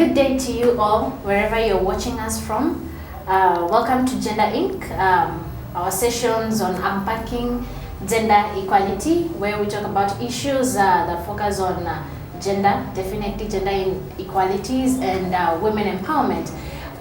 Good day to you all, wherever you're watching us from. Welcome to Gender Inc., our sessions on unpacking gender equality, where we talk about issues that focus on gender, definitely gender inequalities, and women empowerment.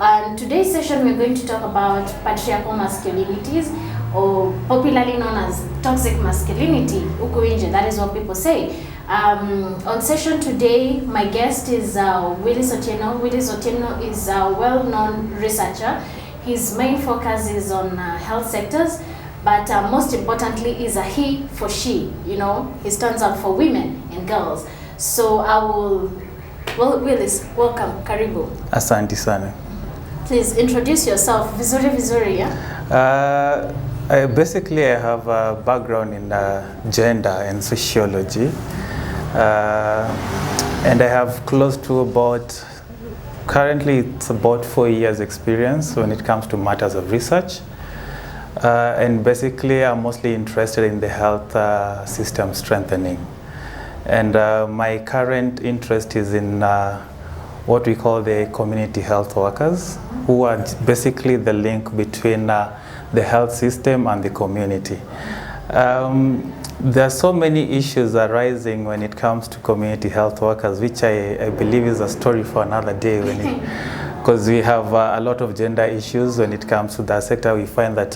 And today's session, we're going to talk about patriarchal masculinities, or popularly known as toxic masculinity, uku nje, that is what people say. On session today, my guest is Willis Otieno. Willis Otieno is a well-known researcher. His main focus is on health sectors, but most importantly is a he for she. You know, he stands up for women and girls. So I will, well, Willis, welcome, karibu. Asante sana. Please introduce yourself, vizuri, yeah? Basically, I have a background in gender and sociology. And I have close to currently it's about 4 years experience when it comes to matters of research. And basically I'm mostly interested in the health system strengthening. And my current interest is in what we call the community health workers, who are basically the link between the health system and the community. There are so many issues arising when it comes to community health workers, which I believe is a story for another day, because we have a lot of gender issues when it comes to that sector. We find that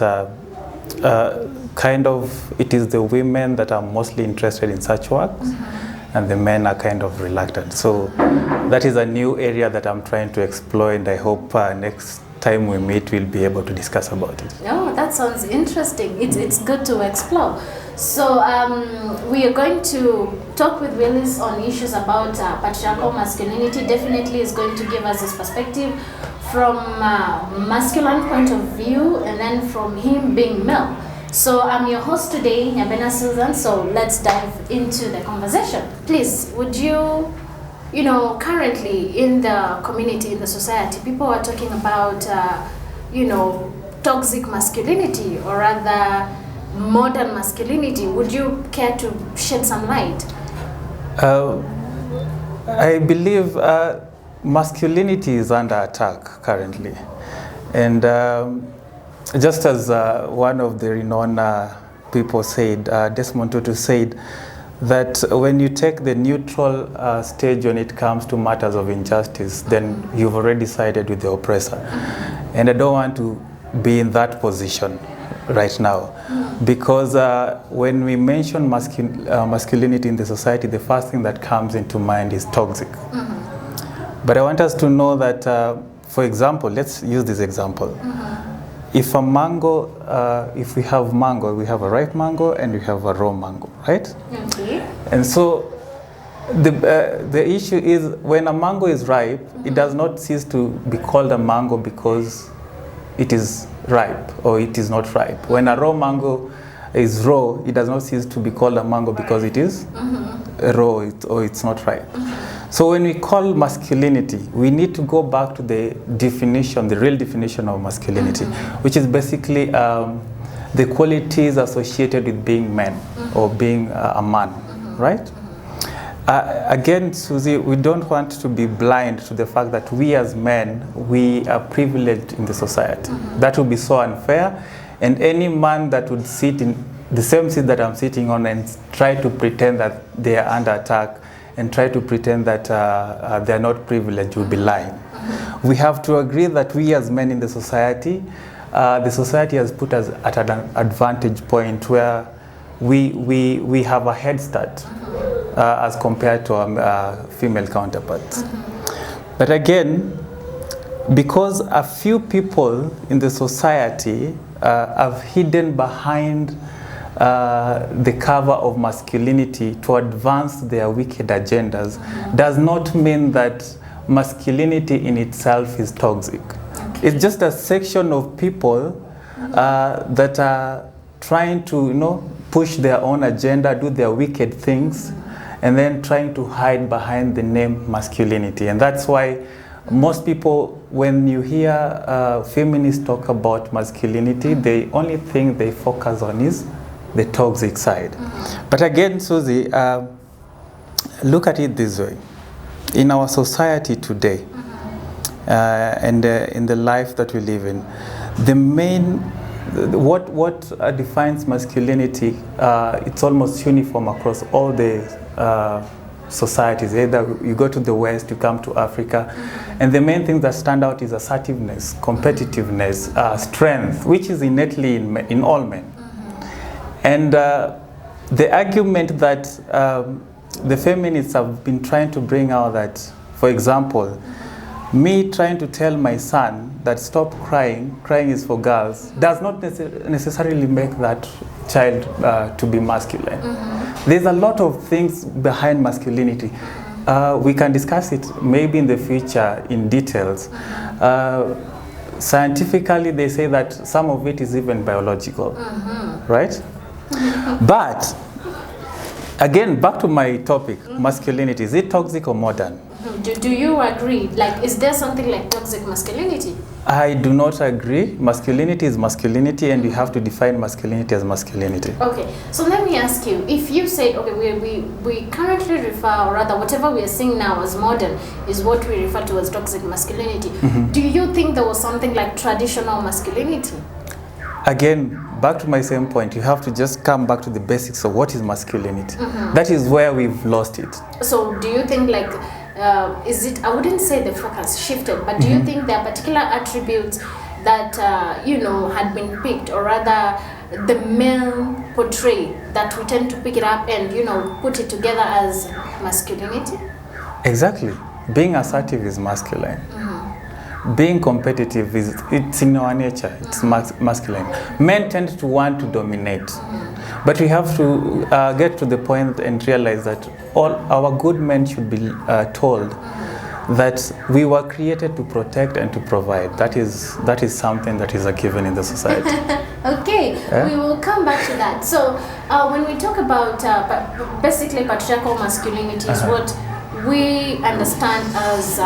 kind of it is the women that are mostly interested in such works, and the men are kind of reluctant. So that is a new area that I'm trying to explore, and I hope next time we meet we'll be able to discuss about it. Oh, that sounds interesting. It's good to explore. So we are going to talk with Willis on issues about patriarchal masculinity. Definitely is going to give us his perspective from masculine point of view, and then from him being male. So I'm your host today, Nyabena Susan, so let's dive into the conversation. Please, would you know, currently in the community, in the society, people are talking about, you know, toxic masculinity, or rather modern masculinity. Would you care to shed some light? I believe masculinity is under attack currently. And just as one of the renowned people said, Desmond Tutu said, that when you take the neutral stage when it comes to matters of injustice, then you've already sided with the oppressor. And I don't want to be in that position right now, because when we mention masculinity in the society, the first thing that comes into mind is toxic. But I want us to know that, for example, let's use this example. If a mango, if we have mango, we have a ripe mango and we have a raw mango, right? Okay. And so the issue is, when a mango is ripe, it does not cease to be called a mango because it is ripe or it is not ripe. When a raw mango is raw, it does not cease to be called a mango because it is raw or it's not ripe. So when we call masculinity, we need to go back to the definition, the real definition of masculinity, which is basically the qualities associated with being men or being a man, right? Again, Susie, we don't want to be blind to the fact that we as men, we are privileged in the society. That would be so unfair, and any man that would sit in the same seat that I'm sitting on and try to pretend that they are under attack and try to pretend that they are not privileged would be lying. We have to agree that we as men in the society has put us at an advantage point where we have a head start as compared to our female counterparts. But again, because a few people in the society have hidden behind the cover of masculinity to advance their wicked agendas, does not mean that masculinity in itself is toxic. It's just a section of people that are trying to, you know, push their own agenda, do their wicked things, and then trying to hide behind the name masculinity. And that's why most people, when you hear feminists talk about masculinity, the only thing they focus on is the toxic side. But again, Susie, look at it this way. In our society today, and in the life that we live in. The main, what defines masculinity, it's almost uniform across all the societies. Either you go to the West, you come to Africa, and the main things that stand out is assertiveness, competitiveness, strength, which is innately in all men. And the argument that the feminists have been trying to bring out that, for example, me trying to tell my son that stop crying, crying is for girls, does not necessarily make that child to be masculine. There's a lot of things behind masculinity. We can discuss it maybe in the future in details. Scientifically, they say that some of it is even biological, right? But again, back to my topic, masculinity, is it toxic or modern? Do you agree? Like, is there something like toxic masculinity? I do not agree. Masculinity is masculinity, and you have to define masculinity as masculinity. Okay, so let me ask you, if you said, okay, we currently refer, or rather whatever we are seeing now as modern is what we refer to as toxic masculinity. Do you think there was something like traditional masculinity? Again, back to my same point, you have to just come back to the basics of what is masculinity. That is where we've lost it. So do you think, like, is it, I wouldn't say the focus shifted, but do you think there are particular attributes that, you know, had been picked, or rather the men portray, that we tend to pick it up and, you know, put it together as masculinity? Exactly. Being assertive is masculine. Being competitive it's in our nature, it's masculine. Men tend to want to dominate, but we have to get to the point and realize that all our good men should be told that we were created to protect and to provide. That is something that is a given in the society. Okay, we will come back to that. So when we talk about basically patriarchal masculinity is what we understand as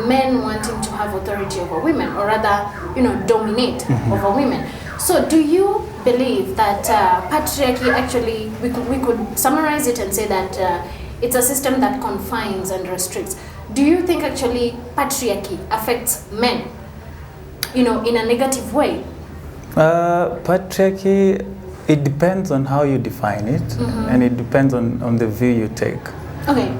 men wanting to have authority over women, or rather, you know, dominate over women. So do you believe that patriarchy actually, we could summarize it and say that it's a system that confines and restricts. Do you think actually patriarchy affects men, you know, in a negative way? Patriarchy, it depends on how you define it, and it depends on the view you take. Okay.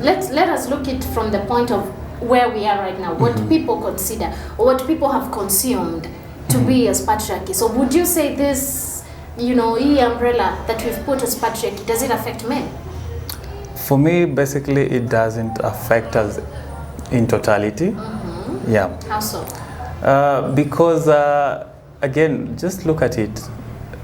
Let us look at it from the point of where we are right now, what people consider or what people have consumed to be as patriarchy. So would you say this, you know, umbrella that we've put as patriarchy, does it affect men? For me, basically, it doesn't affect us in totality. Yeah. How so? Because again, just look at it.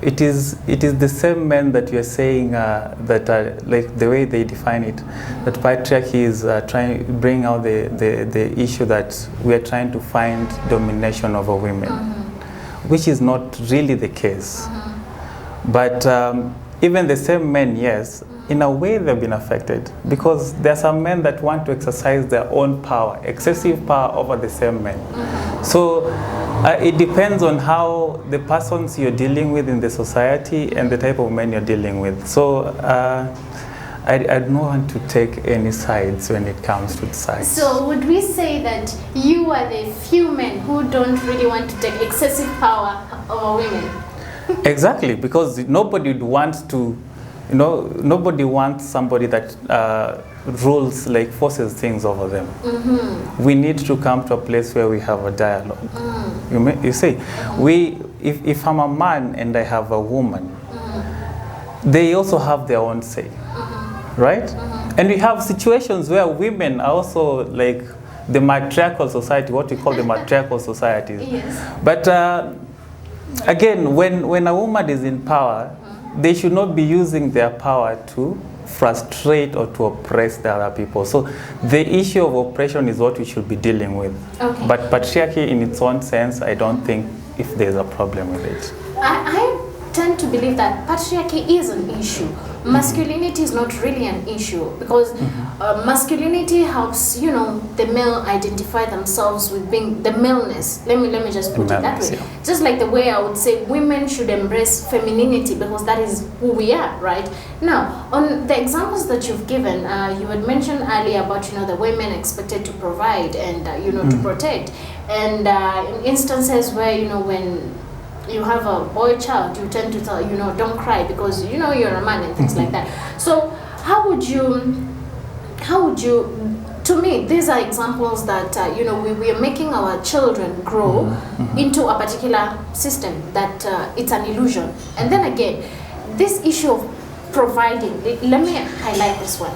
It is the same men that you are saying that are, like, the way they define it, that patriarchy is trying to bring out the issue that we are trying to find domination over women, which is not really the case. But even the same men, yes, in a way they've been affected, because there are some men that want to exercise their own power, excessive power over the same men. So it depends on how the persons you're dealing with in the society and the type of men you're dealing with. So I don't want to take any sides when it comes to the sides. So would we say that you are the few men who don't really want to take excessive power over women? Exactly, because nobody would want to, you know, nobody wants somebody that rules, like forces things over them. We need to come to a place where we have a dialogue. You see, if I'm a man and I have a woman, they also have their own say, right? And we have situations where women are also like the matriarchal society, what we call the matriarchal societies. Yes. But again, when a woman is in power, they should not be using their power to frustrate or to oppress the other people. So the issue of oppression is what we should be dealing with. Okay. But patriarchy in its own sense, I don't think if there's a problem with it. I tend to believe that patriarchy is an issue. Masculinity is not really an issue, because masculinity helps, you know, the male identify themselves with being the maleness. Let me just put it that way. Yeah. Just like the way I would say women should embrace femininity, because that is who we are, right? Now, on the examples that you've given, you had mentioned earlier about, you know, the women expected to provide and, you know, to protect. And in instances where, you know, when you have a boy child, you tend to tell, you know, don't cry because, you know, you're a man and things like that. So how would you, to me, these are examples that, you know, we are making our children grow into a particular system that it's an illusion. And then again, this issue of providing, let me highlight this one.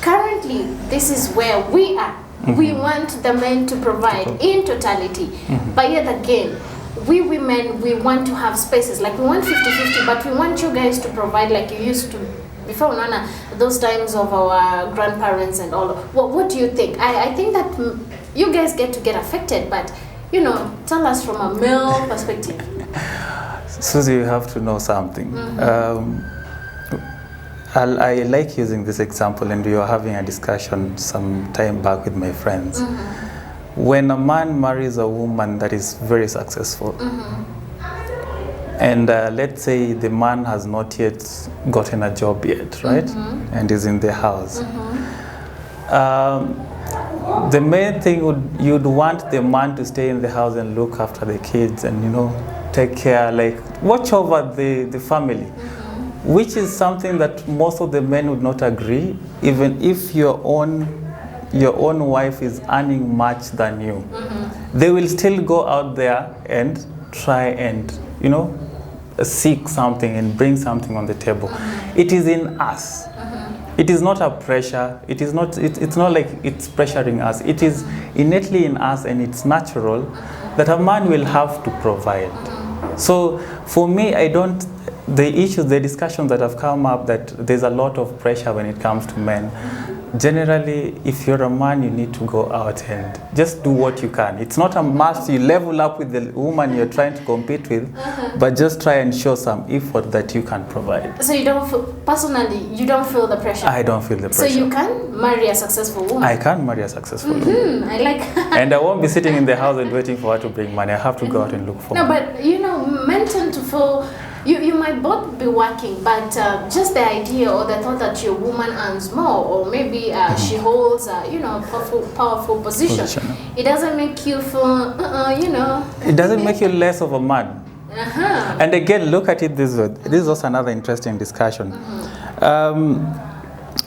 Currently, this is where we are. We want the men to provide in totality. But yet again, we women, we want to have spaces. Like we want 50-50, but we want you guys to provide like you used to before, Nana, those times of our grandparents and all. What do you think? I think that you guys get affected, but, you know, tell us from a male perspective. Susie, you have to know something. I like using this example, and we were having a discussion some time back with my friends. When a man marries a woman that is very successful, and let's say the man has not yet gotten a job yet, right? And is in the house. The main thing you'd want the man to stay in the house and look after the kids and, you know, take care, like watch over the family. Which is something that most of the men would not agree, even if your own wife is earning much than you. They will still go out there and try and, you know, seek something and bring something on the table. It is in us. It is not a pressure. It is not. It's not like it's pressuring us. It is innately in us, and it's natural that a man will have to provide. So for me, the discussions that have come up, that there's a lot of pressure when it comes to men. Generally, if you're a man, you need to go out and just do what you can. It's not a must you level up with the woman you're trying to compete with, but just try and show some effort that you can provide. So you don't feel, personally, you don't feel the pressure? I don't feel the pressure. So you can marry a successful woman? I can marry a successful woman. I like And I won't be sitting in the house and waiting for her to bring money. I have to go out and look for money. No, but, you know, men tend to feel, you might both be working, but just the idea or the thought that your woman earns more, or maybe she holds you know, powerful position, it doesn't make you feel, you know. It doesn't make you less of a man. And again, look at it this way. This is also another interesting discussion.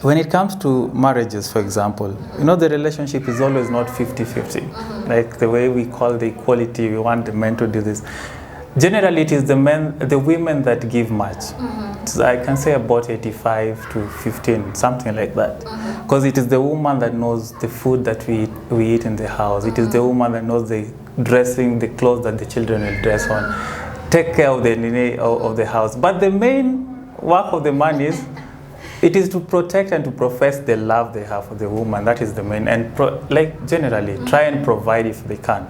When it comes to marriages, for example, you know, the relationship is always not 50-50. Like the way we call the equality, we want the men to do this. Generally, it is the women that give much. So I can say about 85-15, something like that. Because it is the woman that knows the food that we eat in the house. It is the woman that knows the dressing, the clothes that the children will dress on, take care of the house. But the main work of the man is, it is to protect and to profess the love they have for the woman. That is the main, and like generally, try and provide if they can.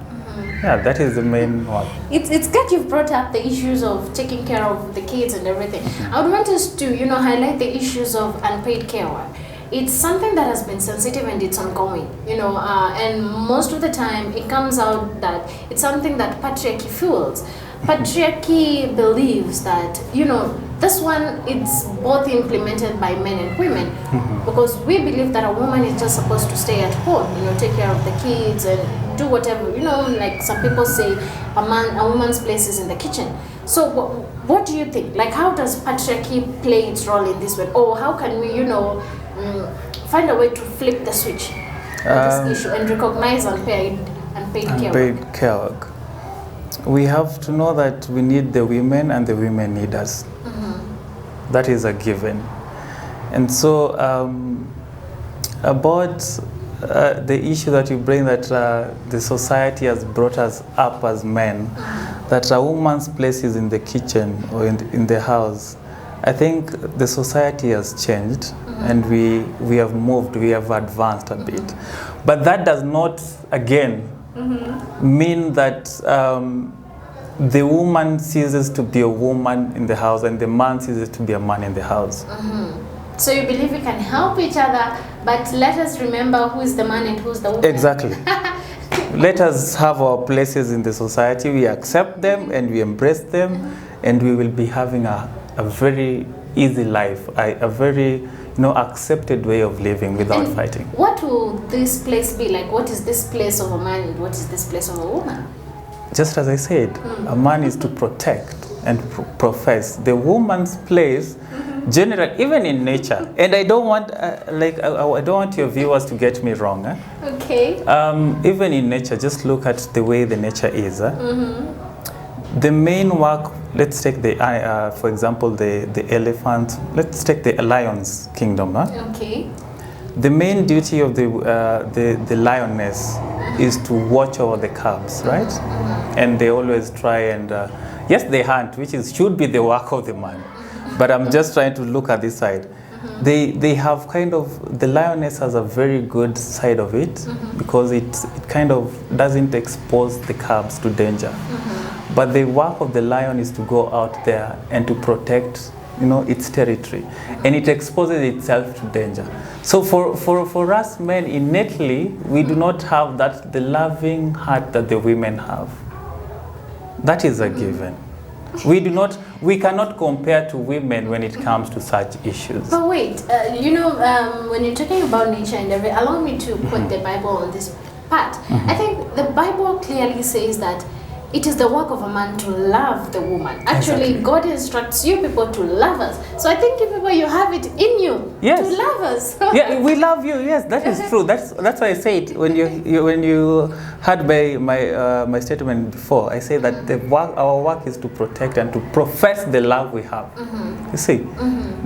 Yeah, that is the main one. It's good you've brought up the issues of taking care of the kids and everything. I would want us to, you know, highlight the issues of unpaid care work. It's something that has been sensitive and it's ongoing, you know, and most of the time it comes out that it's something that patriarchy fuels. Patriarchy believes that, you know, this one, it's both implemented by men and women, because we believe that a woman is just supposed to stay at home, you know, take care of the kids and do whatever, you know, like some people say a woman's place is in the kitchen. So what do you think? Like, how does patriarchy play its role in this way? Or how can we, you know, find a way to flip the switch on this issue and recognize unpaid care work? We have to know that we need the women and the women need us. That is a given. And so about the issue that you bring, that the society has brought us up as men, that a woman's place is in the kitchen or in the house. I think the society has changed, and we have moved, we have advanced a bit. But that does not, again, mean that the woman ceases to be a woman in the house and the man ceases to be a man in the house. So you believe we can help each other, but let us remember who is the man and who's the woman. Exactly. Let us have our places in the society, we accept them and we embrace them, and we will be having a very easy life, a very accepted way of living without fighting. What will this place be like? What is this place of a man and what is this place of a woman? Just as I said, a man is to protect and profess. The woman's place, generally, even in nature, and I don't want, I don't want your viewers to get me wrong. Okay. Even in nature, just look at the way the nature is. The main work, let's take for example, the elephant. Let's take the lion's kingdom. Okay. The main duty of the lioness is to watch over the cubs, right? And they always try and yes, they hunt, which should be the work of the man. But I'm just trying to look at this side. They have the lioness has a very good side of it because it kind of doesn't expose the cubs to danger. But the work of the lion is to go out there and to protect its territory, and it exposes itself to danger. So for us men, innately, we do not have the loving heart that the women have. That is a given. We cannot compare to women when it comes to such issues. But wait, when you're talking about nature and everything, allow me to put the Bible on this part. I think the Bible clearly says that it is the work of a man to love the woman. Actually, exactly. God instructs you people to love us. So I think you have it in you to love us. Yeah, we love you. Yes, that is true. That's why I said when you heard my statement before, I say that our work is to protect and to profess the love we have. You see,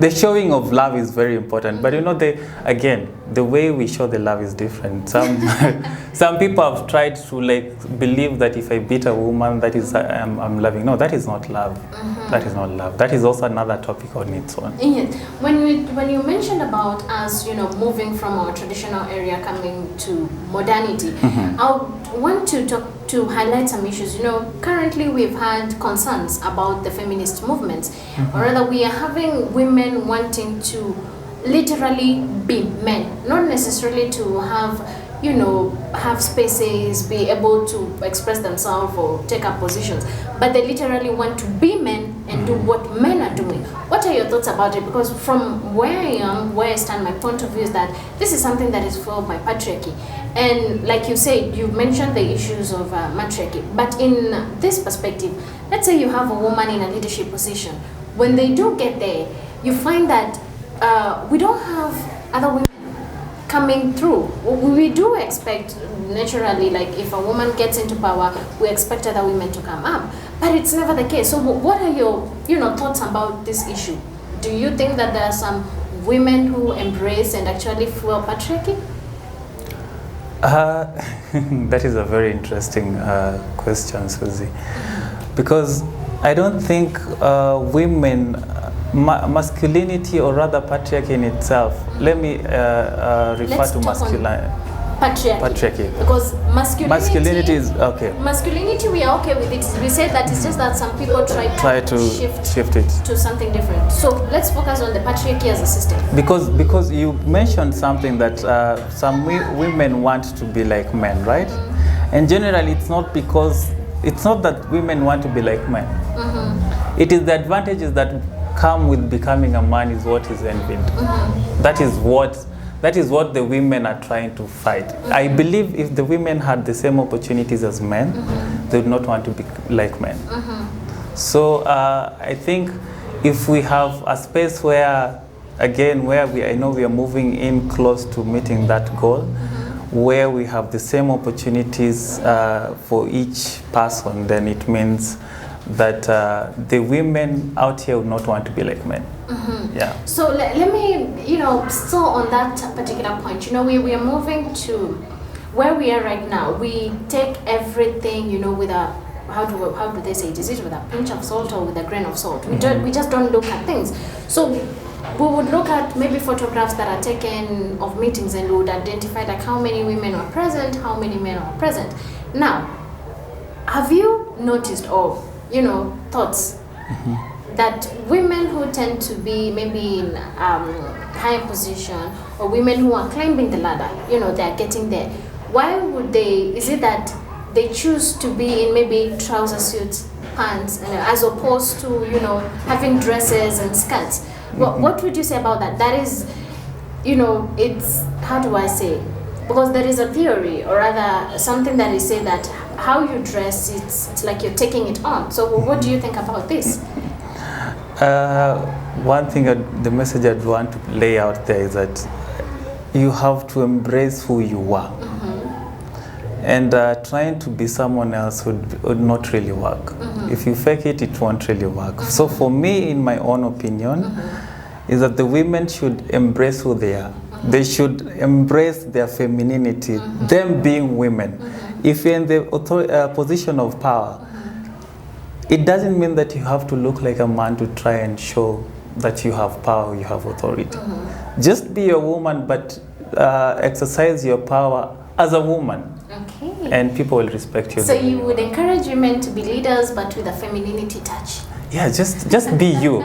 the showing of love is very important. But the way we show the love is different. Some people have tried to believe that if I beat a woman, that is I'm loving. No, that is not love. That is not love. That is also another topic on its own. Yes. When you mentioned about us, moving from our traditional area coming to modernity, I want to highlight some issues. Currently we've had concerns about the feminist movements, or rather we are having women wanting to literally be men, not necessarily to have spaces, be able to express themselves or take up positions, but they literally want to be men and do what men are doing. What are your thoughts about it? Because from where I am, where I stand, my point of view is that this is something that is fueled by patriarchy. And like you said, you mentioned the issues of matriarchy, but in this perspective, let's say you have a woman in a leadership position. When they do get there, you find that we don't have other women coming through. We do expect, naturally, if a woman gets into power, we expect other women to come up, but it's never the case. So what are your thoughts about this issue? Do you think that there are some women who embrace and actually fuel patriarchy? That is a very interesting question, Susie, because I don't think women, masculinity, or rather patriarchy in itself, let me refer to patriarchy. Because masculinity is okay. Masculinity, we are okay with it. We said that it's just that some people try to shift it to something different. So let's focus on the patriarchy as a system. Because you mentioned something that some women want to be like men, right? And generally, it's not that women want to be like men. It is the advantages that come with becoming a man is what is envied. That is what the women are trying to fight. I believe if the women had the same opportunities as men, they would not want to be like men. So I think if we have a space where I know we are moving in close to meeting that goal, where we have the same opportunities for each person, then it means that the women out here would not want to be like men. Yeah. So let me, still on that particular point, we are moving to where we are right now. We take everything, with a, how do they say it? Is it with a pinch of salt or with a grain of salt? We just don't look at things. So we would look at maybe photographs that are taken of meetings and we would identify how many women are present, how many men are present. Now, have you noticed, or thoughts that women who tend to be maybe in higher position, or women who are climbing the ladder, they are getting there. Why would they? Is it that they choose to be in maybe trouser suits, pants, as opposed to having dresses and skirts? What would you say about that? That is, it's, how do I say? Because there is a theory, or rather something that is say that how you dress, it's like you're taking it on. So what do you think about this? One thing, the message I'd want to lay out there is that you have to embrace who you are. And trying to be someone else would not really work. If you fake it, it won't really work. So for me, in my own opinion, is that the women should embrace who they are. They should embrace their femininity, them being women. If you're in the position of power, it doesn't mean that you have to look like a man to try and show that you have power, you have authority. Just be a woman, but exercise your power as a woman. Okay. And people will respect you. So you would encourage women to be leaders, but with a femininity touch? Yeah, just be you.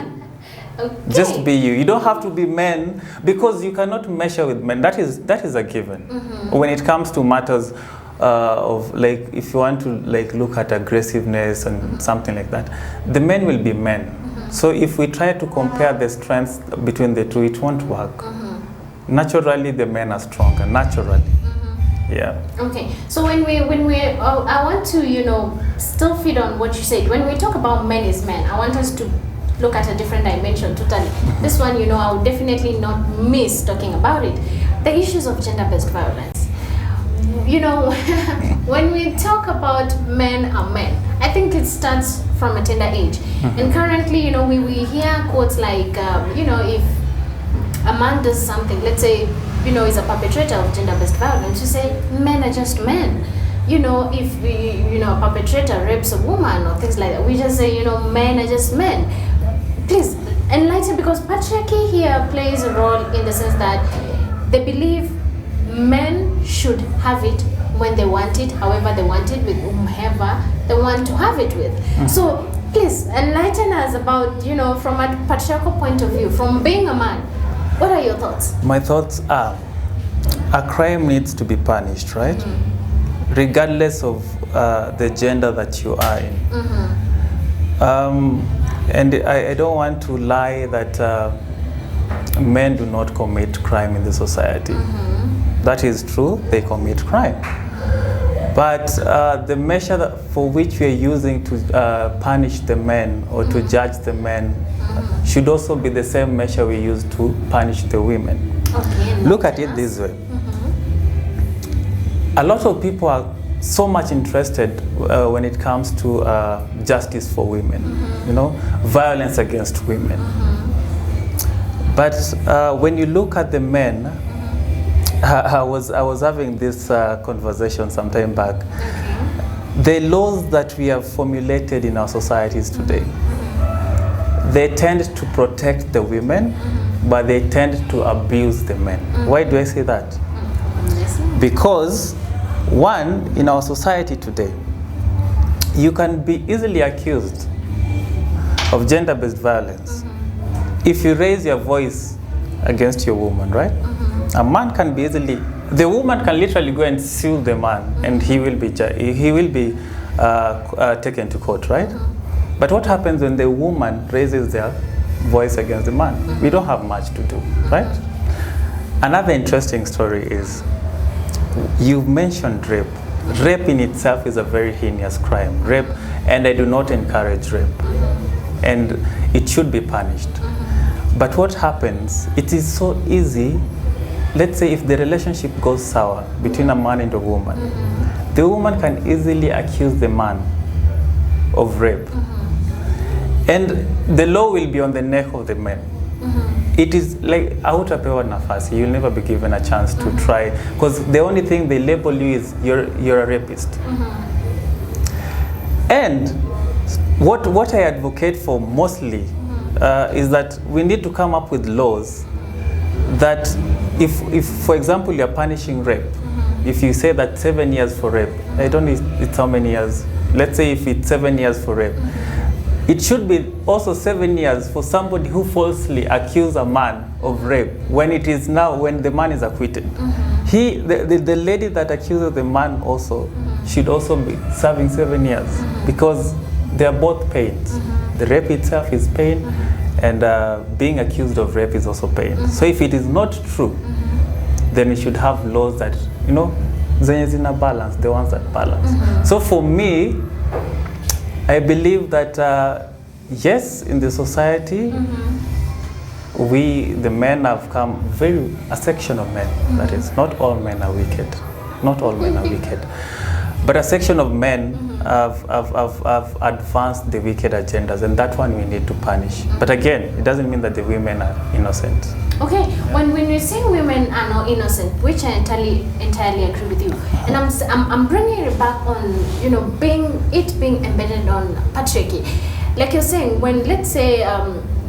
Okay. Just be you. You don't have to be men, because you cannot measure with men. That is a given. When it comes to matters of, like, if you want to look at aggressiveness and something like that, the men will be men. So if we try to compare the strengths between the two, it won't work. Naturally, the men are stronger. Naturally. Yeah. Okay. So when we I want to still feed on what you said. When we talk about men is men, I want us to look at a different dimension totally. This one, I would definitely not miss talking about it. The issues of gender-based violence. When we talk about men are men, I think it starts from a tender age. And currently, we hear quotes like, if a man does something, let's say, is a perpetrator of gender-based violence, you say, men are just men. If a perpetrator rapes a woman or things like that, we just say, men are just men. Please enlighten, because patriarchy here plays a role in the sense that they believe men should have it when they want it, however they want it, with whomever they want to have it with. So please enlighten us about, from a patriarchal point of view, from being a man, what are your thoughts? My thoughts are, a crime needs to be punished, right? Regardless of the gender that you are in. And I don't want to lie that men do not commit crime in the society. That is true, they commit crime. But the measure for which we are using to punish the men or to judge the men should also be the same measure we use to punish the women. Okay, look at it this way. A lot of people are so much interested when it comes to justice for women, violence against women. But when you look at the men, I was having this conversation some time back. The laws that we have formulated in our societies today, they tend to protect the women, but they tend to abuse the men. Why do I say that? Because, one, in our society today, you can be easily accused of gender-based violence if you raise your voice against your woman, right? A man can be the woman can literally go and sue the man, and he will be taken to court, right? But what happens when the woman raises their voice against the man? We don't have much to do, right? Another interesting story is, you mentioned rape. Rape in itself is a very heinous crime. Rape, and I do not encourage rape. And it should be punished. But what happens, it is so easy, let's say if the relationship goes sour between a man and a woman, the woman can easily accuse the man of rape. And the law will be on the neck of the man. It is like, hautapewa nafasi, you'll never be given a chance to try, because the only thing they label you is you're a rapist. And what I advocate for mostly is that we need to come up with laws that if for example, you're punishing rape, if you say that 7 years for rape, I don't know it's how many years let's say if it's 7 years for rape, it should be also 7 years for somebody who falsely accused a man of rape when it is now, when the man is acquitted. The lady that accuses the man also should also be serving 7 years because they are both pains. The rape itself is pain, and being accused of rape is also pain. So if it is not true, then we should have laws that, you know, zenye zina balance, the ones that balance. So for me, I believe that yes, in the society, we, the men, have come a section of men, that is, not all men are wicked. Not all men are wicked. But a section of men have advanced the wicked agendas, and that one we need to punish. But again, it doesn't mean that the women are innocent. Okay, when you're saying women are not innocent, which I entirely agree with you, and I'm bringing it back on, you know, being embedded on patriarchy. Like you're saying, when, let's say,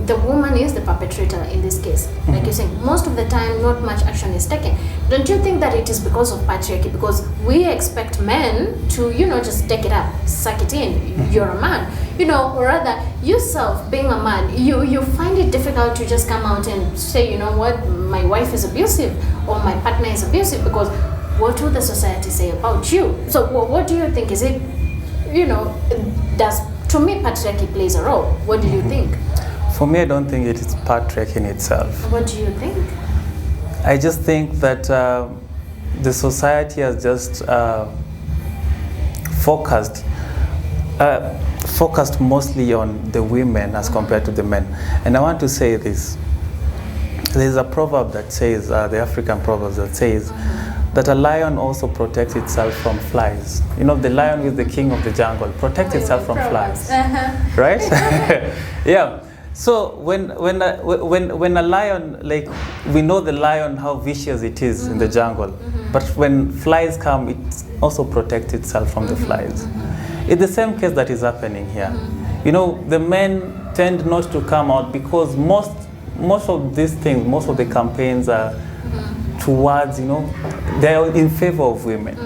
the woman is the perpetrator in this case, like you're saying, most of the time not much action is taken. Don't you think that it is because of patriarchy? Because we expect men to, you know, just take it up, suck it in. You're a man, you know, or rather yourself being a man, you find it difficult to just come out and say, you know what, my wife is abusive or my partner is abusive, because what will the society say about you? So what do you think? Is it, you know, to me patriarchy plays a role. What do you think? For me, I don't think it is patriarchy in itself. What do you think? I just think that the society has just focused mostly on the women as compared to the men. And I want to say this. There's a proverb that says, the African proverb that says, that a lion also protects itself from flies. You know, the lion is the king of the jungle, protects itself from flies. Right? Yeah. So when a lion, like, we know the lion, how vicious it is in the jungle, but when flies come, it also protects itself from the flies. It's the same case that is happening here. You know, the men tend not to come out because most of these things, most of the campaigns are towards, you know, they are in favor of women.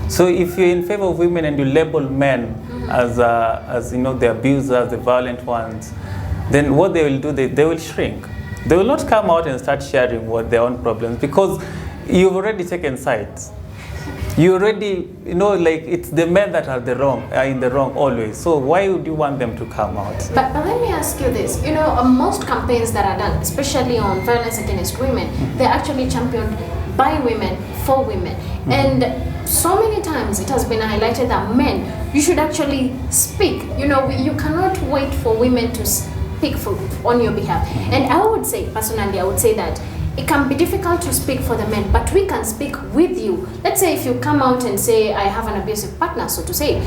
So if you're in favor of women and you label men as you know, the abusers, the violent ones, then what they will do, they will shrink. They will not come out and start sharing what their own problems, because you've already taken sides. You already, you know, like, it's the men that are in the wrong always. So why would you want them to come out? But let me ask you this. You know, most campaigns that are done, especially on violence against women, they're actually championed by women, for women. And so many times it has been highlighted that men, you should actually speak. You know, you cannot wait for women to speak on your behalf. And I would say, personally, I would say that it can be difficult to speak for the men, but we can speak with you. Let's say if you come out and say, I have an abusive partner, so to say,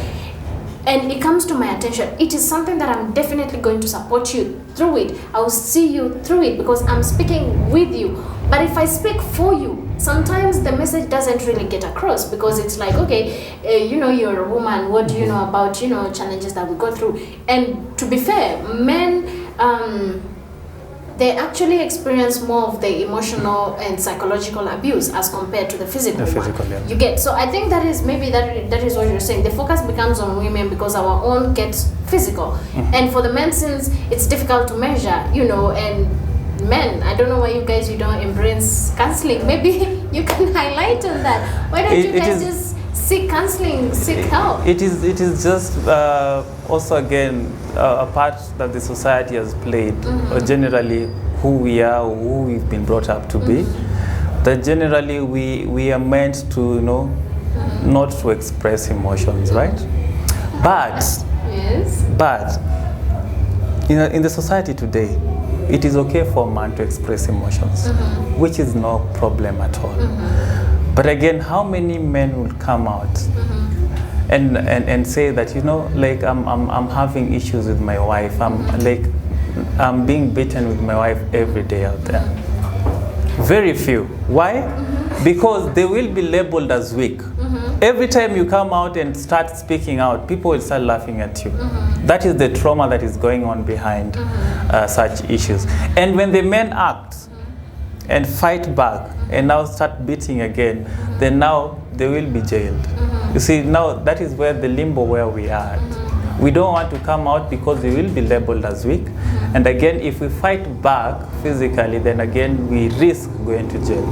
and it comes to my attention, it is something that I'm definitely going to support you through it. I will see you through it because I'm speaking with you. But if I speak for you, sometimes the message doesn't really get across, because it's like, okay, you know, you're a woman, what do you know about, you know, challenges that we go through? And to be fair, men, they actually experience more of the emotional and psychological abuse as compared to the physical one. Yeah. You get, so I think that is maybe that is what you're saying. The focus becomes on women because our own gets physical, and for the men, since it's difficult to measure, you know, and men, I don't know why you don't embrace counseling. Maybe you can highlight on that. Why don't you guys just seek counseling, seek help? It is just also again a part that the society has played, or generally who we are, or who we've been brought up to be. That generally we are meant to, you know, not to express emotions, right? But you know, in the society today, it is okay for a man to express emotions, which is no problem at all. But again, how many men will come out and say that, you know, like, I'm having issues with my wife, I'm being beaten with my wife every day out there? Very few. Why? Because they will be labeled as weak. Every time you come out and start speaking out, people will start laughing at you. That is the trauma that is going on behind such issues. And when the men act and fight back and now start beating again, then now they will be jailed. You see, now that is where the limbo where we are. We don't want to come out because we will be labeled as weak. And again, if we fight back physically, then again we risk going to jail.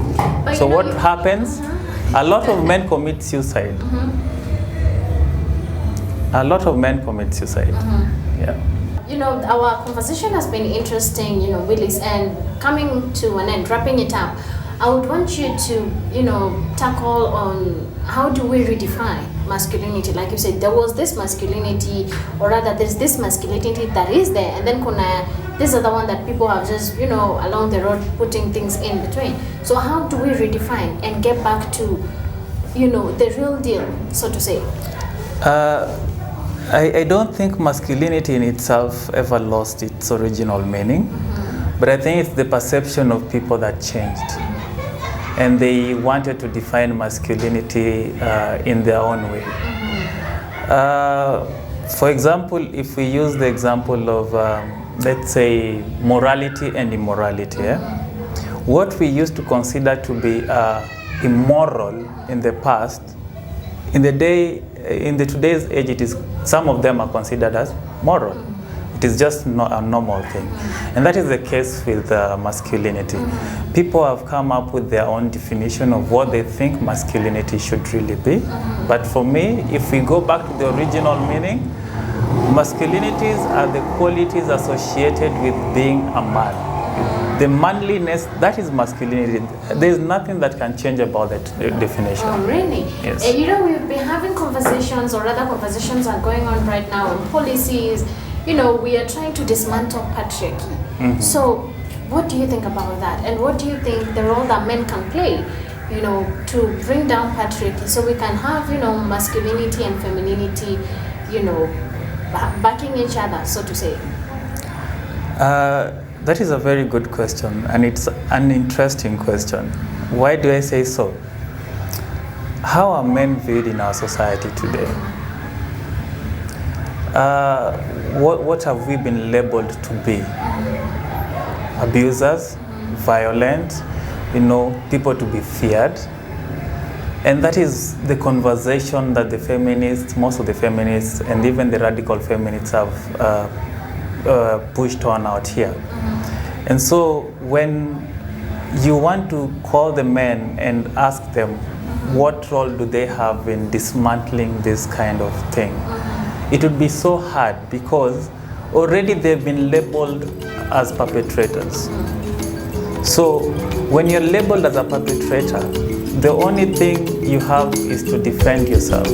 But so what happens? A lot of men commit suicide. A lot of men commit suicide. Yeah. You know, our conversation has been interesting, you know, Willis, and coming to an end, wrapping it up, I would want you to, you know, tackle on how do we redefine masculinity. Like you said, there was this masculinity, or rather there's this masculinity that is there, and then this other one that people have just, you know, along the road putting things in between. So how do we redefine and get back to, you know, the real deal, so to say? I don't think masculinity in itself ever lost its original meaning, but I think it's the perception of people that changed. And they wanted to define masculinity in their own way. For example, if we use the example of, let's say, morality and immorality, what we used to consider to be immoral in the past, in the today's age, it is, some of them are considered as moral. It is just not a normal thing. And that is the case with masculinity. People have come up with their own definition of what they think masculinity should really be. But for me, if we go back to the original meaning, masculinities are the qualities associated with being a man. The manliness, that is masculinity. There is nothing that can change about that definition. Oh, really? Yes. You know, we've been having conversations, or rather conversations are going on right now on policies. You know, we are trying to dismantle patriarchy. So what do you think about that? And what do you think the role that men can play, you know, to bring down patriarchy so we can have, you know, masculinity and femininity, you know, backing each other, so to say? That is a very good question, and it's an interesting question. Why do I say so? How are men viewed in our society today? What have we been labeled to be? Abusers, violent, you know, people to be feared. And that is the conversation that the feminists, most of the feminists, and even the radical feminists have pushed on out here. And so when you want to call the men and ask them what role do they have in dismantling this kind of thing, it would be so hard because already they've been labeled as perpetrators. So when you're labeled as a perpetrator, the only thing you have is to defend yourself.